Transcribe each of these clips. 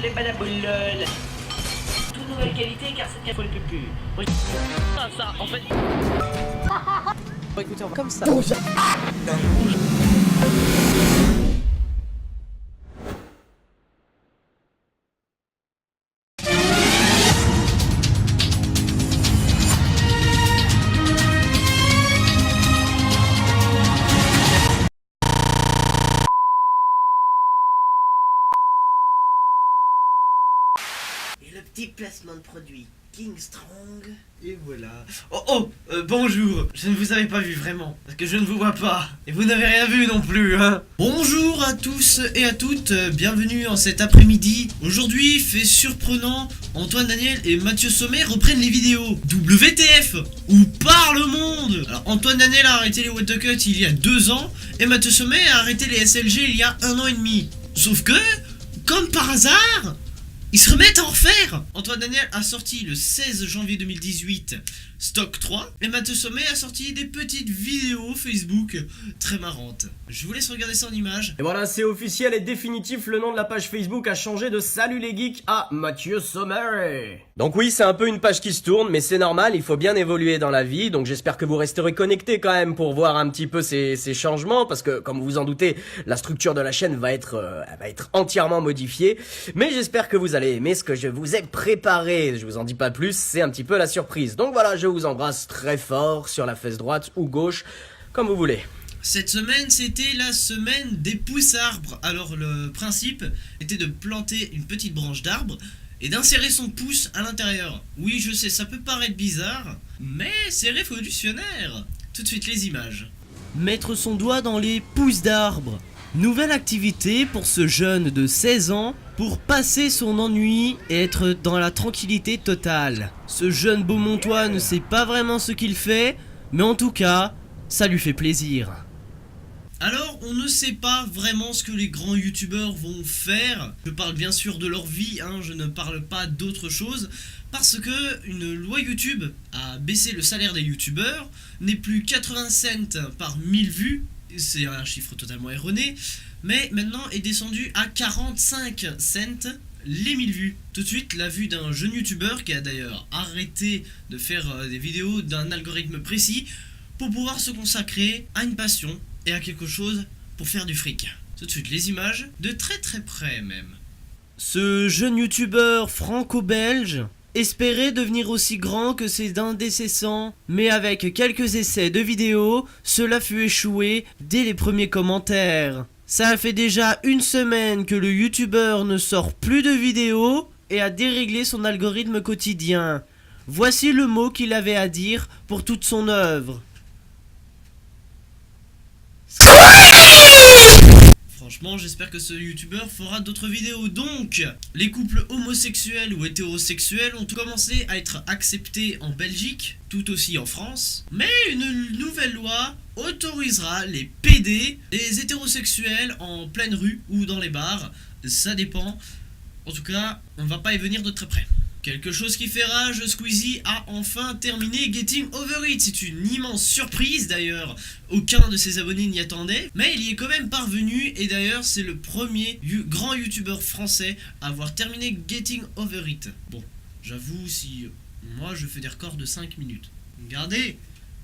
Les badaboulol. Toute nouvelle qualité car cette café le plus. Ah ça en fait. Écoutez, on va comme ça. Et le petit placement de produit King Strong. Et voilà. Bonjour. Je ne vous avais pas vu vraiment. Parce que je ne vous vois pas. Et vous n'avez rien vu non plus, hein. Bonjour à tous et à toutes. Bienvenue en cet après-midi. Aujourd'hui, fait surprenant, Antoine Daniel et Mathieu Sommet reprennent les vidéos. WTF. Où part le monde? Alors, Antoine Daniel a arrêté les What the Cut il y a 2 ans. Et Mathieu Sommet a arrêté les SLG il y a 1 an et demi. Sauf que, comme par hasard, ils se remettent à en refaire. Antoine Daniel a sorti le 16 janvier 2018 Stock 3 et Mathieu Sommet a sorti des petites vidéos Facebook très marrantes. Je vous laisse regarder ça en images. Et voilà, c'est officiel et définitif, le nom de la page Facebook a changé de Salut les geeks à Mathieu Sommet. Donc oui, c'est un peu une page qui se tourne, mais c'est normal, il faut bien évoluer dans la vie, donc j'espère que vous resterez connectés quand même pour voir un petit peu ces changements, parce que comme vous vous en doutez, la structure de la chaîne va être entièrement modifiée, mais j'espère que vous allez aimer ce que je vous ai préparé. Je vous en dis pas plus, c'est un petit peu la surprise. Donc voilà, je vous embrasse très fort sur la fesse droite ou gauche, comme vous voulez. Cette semaine, c'était la semaine des pousses arbres. Alors le principe était de planter une petite branche d'arbre et d'insérer son pouce à l'intérieur. Oui, je sais, ça peut paraître bizarre, mais c'est révolutionnaire. Tout de suite les images. Mettre son doigt dans les pousses d'arbre. Nouvelle activité pour ce jeune de 16 ans pour passer son ennui et être dans la tranquillité totale. Ce jeune beaumontois ne sait pas vraiment ce qu'il fait, mais en tout cas, ça lui fait plaisir. Alors, on ne sait pas vraiment ce que les grands youtubeurs vont faire. Je parle bien sûr de leur vie, hein, je ne parle pas d'autre chose. Parce que une loi YouTube a baissé le salaire des youtubeurs, n'est plus 80 cents par 1000 vues, c'est un chiffre totalement erroné, mais maintenant est descendu à 45 cents les 1000 vues. Tout de suite, la vue d'un jeune youtubeur qui a d'ailleurs arrêté de faire des vidéos d'un algorithme précis pour pouvoir se consacrer à une passion et à quelque chose pour faire du fric. Tout de suite, les images de très très près même. Ce jeune youtubeur franco-belge espérait devenir aussi grand que ses indécessants, mais avec quelques essais de vidéos, cela fut échoué dès les premiers commentaires. Ça fait déjà 1 semaine que le youtubeur ne sort plus de vidéos et a déréglé son algorithme quotidien. Voici le mot qu'il avait à dire pour toute son œuvre. Franchement, j'espère que ce youtubeur fera d'autres vidéos. Donc, les couples homosexuels ou hétérosexuels ont commencé à être acceptés en Belgique, tout aussi en France. Mais une nouvelle loi autorisera les PD, les hétérosexuels en pleine rue ou dans les bars. Ça dépend. En tout cas, on va pas y venir de très près. Quelque chose qui fait rage, Squeezie a enfin terminé Getting Over It. C'est une immense surprise d'ailleurs, aucun de ses abonnés n'y attendait, mais il y est quand même parvenu et d'ailleurs c'est le premier grand youtubeur français à avoir terminé Getting Over It. Bon, j'avoue si moi je fais des records de 5 minutes. Regardez,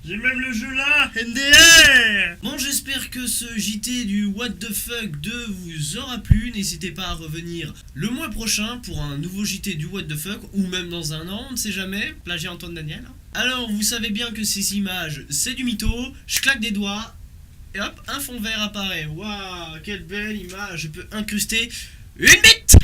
j'ai même le jeu là, NDR. Bon, j'espère que ce JT du What the Fuck 2 vous aura plu. N'hésitez pas à revenir le mois prochain pour un nouveau JT du What the Fuck, ou même dans 1 an, on ne sait jamais, plagiat Antoine Daniel. Alors, vous savez bien que ces images, c'est du mytho, je claque des doigts, et hop, un fond vert apparaît. Waouh, quelle belle image, je peux incruster une bite.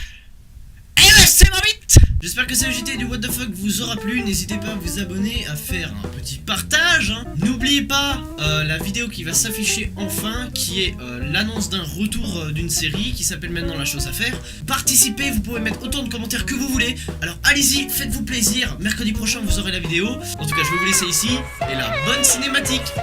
Et ouais, c'est ma bite. J'espère que ce JT du What the Fuck vous aura plu. N'hésitez pas à vous abonner, à faire un petit partage, hein. N'oubliez pas la vidéo qui va s'afficher enfin, qui est l'annonce d'un retour d'une série qui s'appelle maintenant La Chose à Faire. Participez, vous pouvez mettre autant de commentaires que vous voulez. Alors allez-y, faites-vous plaisir. Mercredi prochain vous aurez la vidéo. En tout cas, je vais vous laisser ici. Et la bonne cinématique.